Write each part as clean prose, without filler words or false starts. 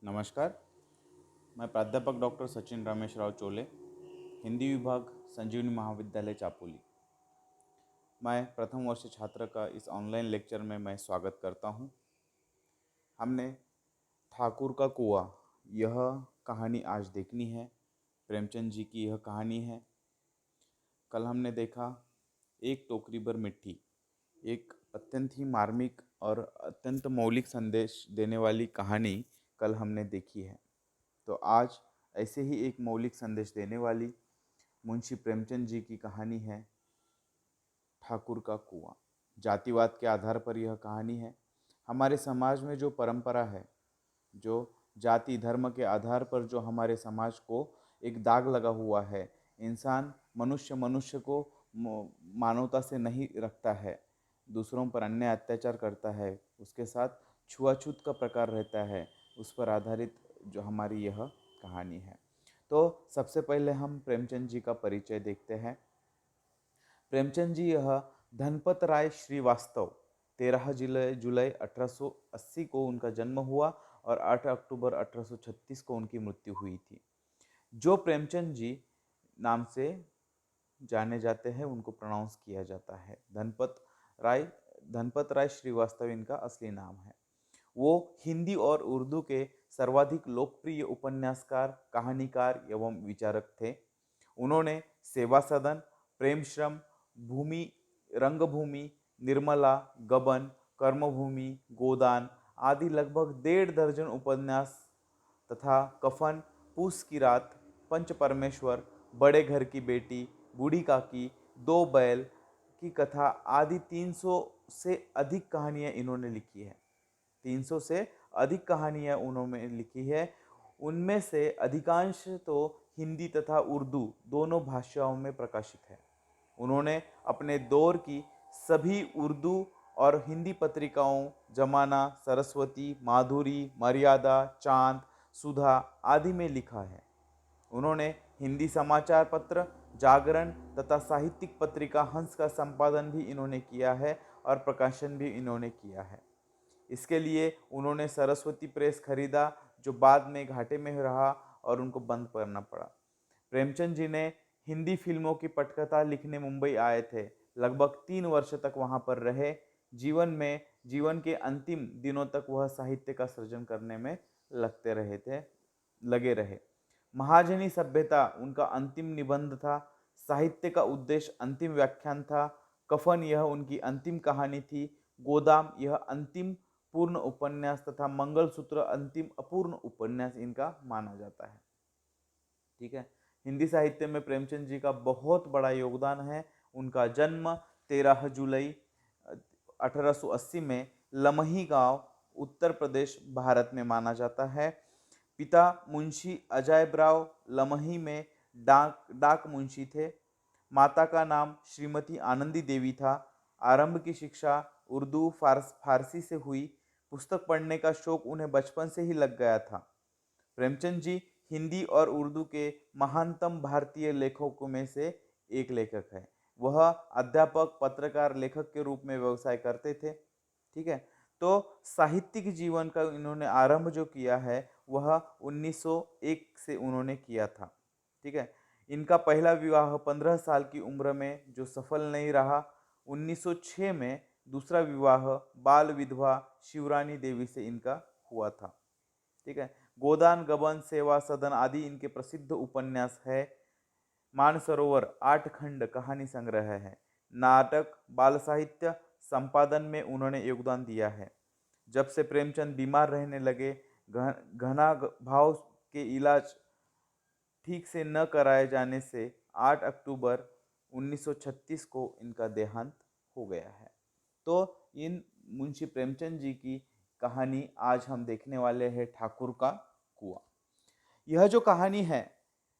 नमस्कार। मैं प्राध्यापक डॉक्टर सचिन रमेश राव चोले, हिंदी विभाग, संजीवनी महाविद्यालय चापोली। मैं प्रथम वर्ष छात्र का इस ऑनलाइन लेक्चर में मैं स्वागत करता हूं। हमने ठाकुर का कुआं यह कहानी आज देखनी है। प्रेमचंद जी की यह कहानी है। कल हमने देखा एक टोकरी भर मिट्टी, एक अत्यंत ही मार्मिक और अत्यंत मौलिक संदेश देने वाली कहानी कल हमने देखी है। तो आज ऐसे ही एक मौलिक संदेश देने वाली मुंशी प्रेमचंद जी की कहानी है ठाकुर का कुआं। जातिवाद के आधार पर यह कहानी है। हमारे समाज में जो परंपरा है, जो जाति धर्म के आधार पर जो हमारे समाज को एक दाग लगा हुआ है, इंसान मनुष्य मनुष्य को मानवता से नहीं रखता है, दूसरों पर अन्याय अत्याचार करता है, उसके साथ छुआछूत का प्रकार रहता है, उस पर आधारित जो हमारी यह कहानी है। तो सबसे पहले हम प्रेमचंद जी का परिचय देखते हैं। प्रेमचंद जी यह धनपत राय श्रीवास्तव 13 जुलाई 1880 को उनका जन्म हुआ और 8 अक्टूबर 1836 को उनकी मृत्यु हुई थी। जो प्रेमचंद जी नाम से जाने जाते हैं उनको प्रोनाउंस किया जाता है राय। धनपत राय श्रीवास्तव इनका असली नाम है। वो हिंदी और उर्दू के सर्वाधिक लोकप्रिय उपन्यासकार, कहानीकार एवं विचारक थे। उन्होंने सेवा सदन, प्रेम श्रम, भूमि, रंगभूमि, निर्मला, गबन, कर्मभूमि, गोदान आदि लगभग 1.5 दर्जन उपन्यास तथा कफन, पूस की रात, पंच परमेश्वर, बड़े घर की बेटी, बूढ़ी काकी, दो बैल की कथा आदि 300 से अधिक कहानियां इन्होंने लिखी है। 300 से अधिक कहानियां उन्होंने लिखी है। उनमें से अधिकांश तो हिंदी तथा उर्दू दोनों भाषाओं में प्रकाशित है। उन्होंने अपने दौर की सभी उर्दू और हिंदी पत्रिकाओं जमाना, सरस्वती, माधुरी, मर्यादा, चांद, सुधा आदि में लिखा है। उन्होंने हिंदी समाचार पत्र, जागरण तथा साहित्यिक पत्रिका हंस का संपादन भी इन्होंने किया है और प्रकाशन भी इन्होंने किया है। इसके लिए उन्होंने सरस्वती प्रेस खरीदा, जो बाद में घाटे में रहा और उनको बंद करना पड़ा। प्रेमचंद जी ने हिंदी फिल्मों की पटकथा लिखने मुंबई आए थे। लगभग 3 वर्ष तक वहां पर रहे। जीवन के अंतिम दिनों तक वह साहित्य का सृजन करने में लगे रहे। महाजनी सभ्यता उनका अंतिम निबंध था। साहित्य का उद्देश्य अंतिम व्याख्यान था। कफन यह उनकी अंतिम कहानी थी। गोदाम यह अंतिम पूर्ण उपन्यास तथा मंगलसूत्र अंतिम अपूर्ण उपन्यास इनका माना जाता है। ठीक है। हिंदी साहित्य में प्रेमचंद जी का बहुत बड़ा योगदान है। उनका जन्म 13 जुलाई 1880 में लमही गांव, उत्तर प्रदेश, भारत में माना जाता है। पिता मुंशी अजायबराव लमही में डाक मुंशी थे। माता का नाम श्रीमती आनंदी देवी था। आरंभ की शिक्षा उर्दू फारसी से हुई। पुस्तक पढ़ने का शौक उन्हें बचपन से ही लग गया था। प्रेमचंद जी हिंदी और उर्दू के महानतम भारतीय लेखकों में से एक लेखक है। वह अध्यापक, पत्रकार, लेखक के रूप में व्यवसाय करते थे। ठीक है। तो साहित्यिक जीवन का इन्होंने आरंभ जो किया है वह 1901 से उन्होंने किया था। ठीक है। इनका पहला विवाह 15 साल की उम्र में जो सफल नहीं रहा। 1906 में दूसरा विवाह बाल विधवा शिवरानी देवी से इनका हुआ था। ठीक है। गोदान, गबन, सेवा सदन आदि इनके प्रसिद्ध उपन्यास है। मानसरोवर 8 खंड कहानी संग्रह है। नाटक, बाल साहित्य संपादन में उन्होंने योगदान दिया है। जब से प्रेमचंद बीमार रहने लगे, घना भाव के इलाज ठीक से न कराए जाने से 8 अक्टूबर 1936 को इनका देहांत हो गया है। तो इन मुंशी प्रेमचंद जी की कहानी आज हम देखने वाले हैं, ठाकुर का कुआं। यह जो कहानी है,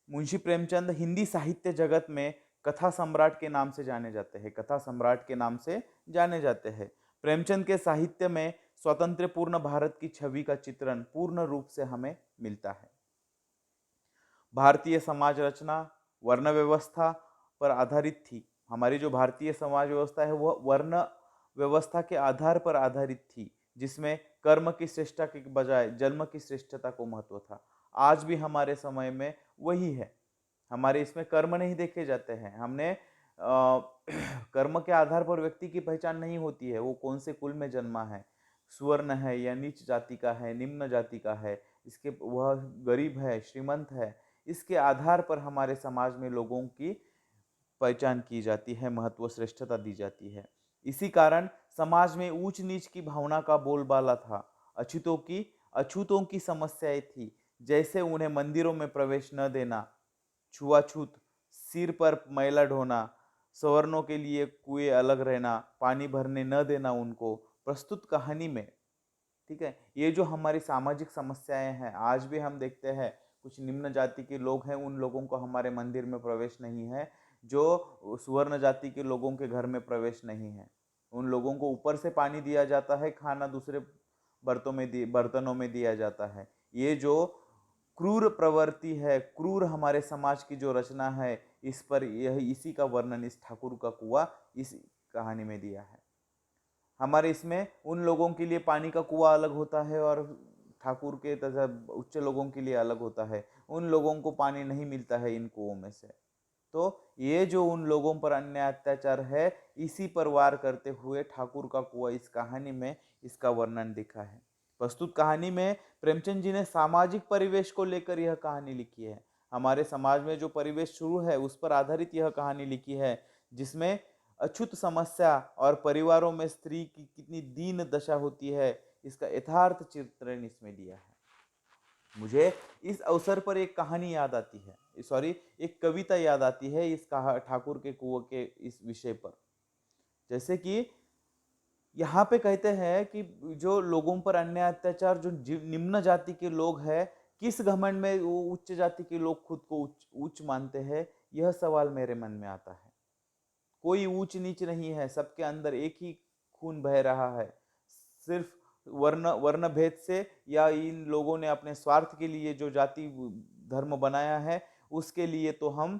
मुंशी प्रेमचंद हिंदी साहित्य जगत में कथा सम्राट के नाम से जाने जाते हैं। कथा सम्राट के नाम से जाने जाते हैं। प्रेमचंद के साहित्य में स्वतंत्र पूर्ण भारत की छवि का चित्रण पूर्ण रूप से हमें मिलता है। भारतीय समाज रचना वर्ण व्यवस्था पर आधारित थी। हमारी जो भारतीय समाज व्यवस्था है वह वर्ण व्यवस्था के आधार पर आधारित थी। जिसमें कर्म की श्रेष्ठता के बजाय जन्म की श्रेष्ठता को महत्व था। आज भी हमारे समय में वही है। हमारे इसमें कर्म नहीं देखे जाते हैं। हमने कर्म के आधार पर व्यक्ति की पहचान नहीं होती है, वो कौन से कुल में जन्मा है, सुवर्ण है या नीच जाति का है, निम्न जाति का है, इसके वह गरीब है, श्रीमंत है, इसके आधार पर हमारे समाज में लोगों की पहचान की जाती है, महत्व श्रेष्ठता दी जाती है। इसी कारण समाज में ऊंच नीच की भावना का बोलबाला था। अछूतों की समस्याएं थी, जैसे उन्हें मंदिरों में प्रवेश न देना, छुआछूत, सिर पर मैला ढोना, सवर्णों के लिए कुएं अलग रहना, पानी भरने न देना उनको। प्रस्तुत कहानी में, ठीक है, ये जो हमारी सामाजिक समस्याएं हैं, आज भी हम देखते हैं कुछ निम्न जाति के लोग हैं, उन लोगों को हमारे मंदिर में प्रवेश नहीं है, जो सुवर्ण जाति के लोगों के घर में प्रवेश नहीं है। उन लोगों को ऊपर से पानी दिया जाता है, खाना दूसरे बर्तनों में दिया जाता है। ये जो क्रूर प्रवृत्ति है, क्रूर हमारे समाज की जो रचना है, इस पर यह इसी का वर्णन इस ठाकुर का कुआं इस कहानी में दिया है। हमारे इसमें उन लोगों के लिए पानी का कुआं अलग होता है और ठाकुर के तथा उच्च लोगों के लिए अलग होता है। उन लोगों को पानी नहीं मिलता है इन कुओं में से। तो ये जो उन लोगों पर अन्याय अत्याचार है, इसी पर वार करते हुए ठाकुर का कुआं इस कहानी में इसका वर्णन दिखा है। प्रस्तुत कहानी में प्रेमचंद जी ने सामाजिक परिवेश को लेकर यह कहानी लिखी है। हमारे समाज में जो परिवेश शुरू है उस पर आधारित यह कहानी लिखी है, जिसमें अछूत समस्या और परिवारों में स्त्री की कितनी दीन दशा होती है, इसका यथार्थ चित्रण इसमें दिया है। मुझे इस अवसर पर एक कहानी याद आती है, सॉरी, एक कविता याद आती है इस ठाकुर के कुएं के इस विषय पर। जैसे कि यहाँ पे कहते हैं कि जो लोगों पर अन्याय अत्याचार, जो निम्न जाति के लोग हैं, किस घमंड में वो उच्च जाति के लोग खुद को उच्च मानते हैं, यह सवाल मेरे मन में आता है। कोई ऊंच नीच नहीं है, सबके अंदर एक ही खून बह रहा है। सिर्फ वर्ण भेद से या इन लोगों ने अपने स्वार्थ के लिए जो जाति धर्म बनाया है, उसके लिए तो हम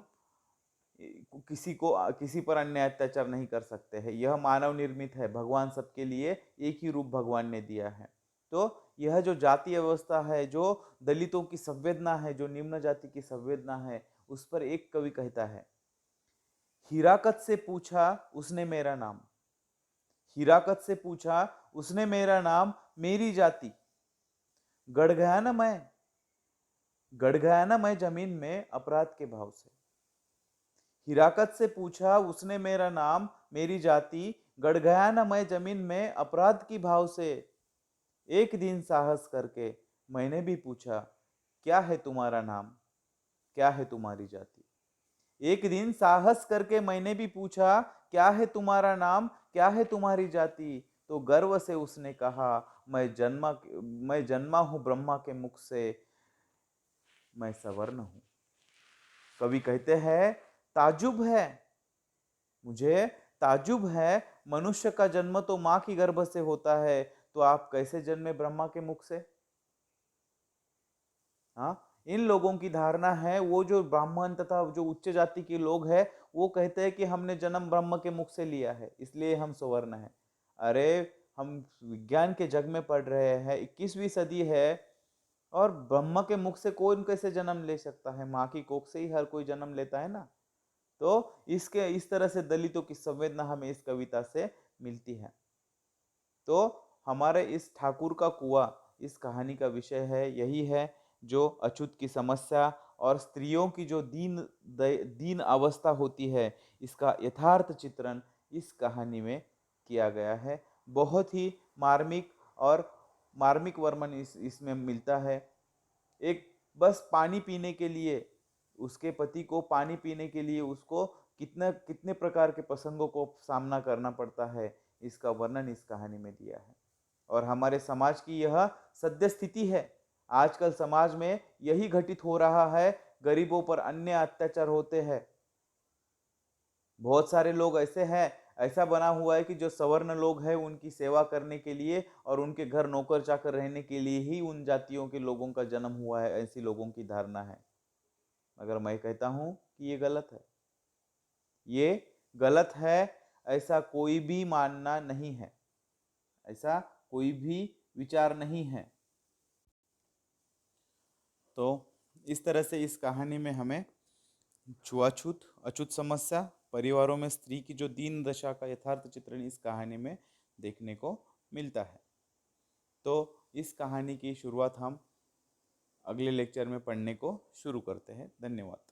किसी पर अन्याय अत्याचार नहीं कर सकते हैं। यह मानव निर्मित है। भगवान सबके लिए एक ही रूप भगवान ने दिया है। तो यह जो जाति व्यवस्था है, जो दलितों की संवेदना है, जो निम्न जाति की संवेदना है, उस पर एक कवि कहता है, हिराकत से पूछा उसने मेरा नाम, हिराकत से पूछा उसने मेरा नाम, मेरी जाति, गड़ गया ना मैं, गड़ गया ना मैं जमीन में अपराध के भाव से। हिराकत से पूछा उसने मेरा नाम, मेरी जाति, गड़ गया ना मैं जमीन में अपराध की भाव से। एक दिन साहस करके मैंने भी पूछा, क्या है तुम्हारा नाम, क्या है तुम्हारी जाति। एक दिन साहस करके मैंने भी पूछा, क्या है तुम्हारा नाम, क्या है तुम्हारी जाति। तो गर्व से उसने कहा, मैं जन्मा हूं ब्रह्मा के मुख से, मैं सवर्ण हूं। कवि कहते हैं, ताजुब है, मुझे ताजुब है, मनुष्य का जन्म तो मां की गर्भ से होता है, तो आप कैसे जन्मे ब्रह्मा के मुख से। हाँ, इन लोगों की धारणा है, वो जो ब्राह्मण तथा जो उच्च जाति के लोग हैं, वो कहते हैं कि हमने जन्म ब्रह्म के मुख से लिया है, इसलिए हम सवर्ण हैं। अरे, हम विज्ञान के जग में पढ़ रहे हैं, 21वीं सदी है, और ब्रह्म के मुख से कौन कैसे जन्म ले सकता है। माँ की कोख से ही हर कोई जन्म लेता है ना। तो इसके इस तरह से दलितों की संवेदना हमें इस कविता से मिलती है। तो हमारे इस ठाकुर का कुआं इस कहानी का विषय है, यही है, जो अछूत की समस्या और स्त्रियों की जो दीन अवस्था होती है, इसका यथार्थ चित्रण इस कहानी में किया गया है। बहुत ही मार्मिक वर्णन इसमें मिलता है। एक बस पानी पीने के लिए, उसके पति को पानी पीने के लिए उसको कितने कितने प्रकार के प्रसंगों को सामना करना पड़ता है, इसका वर्णन इस कहानी में दिया है। और हमारे समाज की यह सद्य स्थिति है। आजकल समाज में यही घटित हो रहा है, गरीबों पर अन्याय अत्याचार होते हैं। बहुत सारे लोग ऐसे हैं, ऐसा बना हुआ है कि जो सवर्ण लोग हैं उनकी सेवा करने के लिए और उनके घर नौकर चाकर रहने के लिए ही उन जातियों के लोगों का जन्म हुआ है, ऐसी लोगों की धारणा है। मगर मैं कहता हूं कि ये गलत है, ये गलत है। ऐसा कोई भी मानना नहीं है, ऐसा कोई भी विचार नहीं है। तो इस तरह से इस कहानी में हमें छुआछूत, अछूत समस्या, परिवारों में स्त्री की जो दीन दशा का यथार्थ चित्रण इस कहानी में देखने को मिलता है। तो इस कहानी की शुरुआत हम अगले लेक्चर में पढ़ने को शुरू करते हैं। धन्यवाद।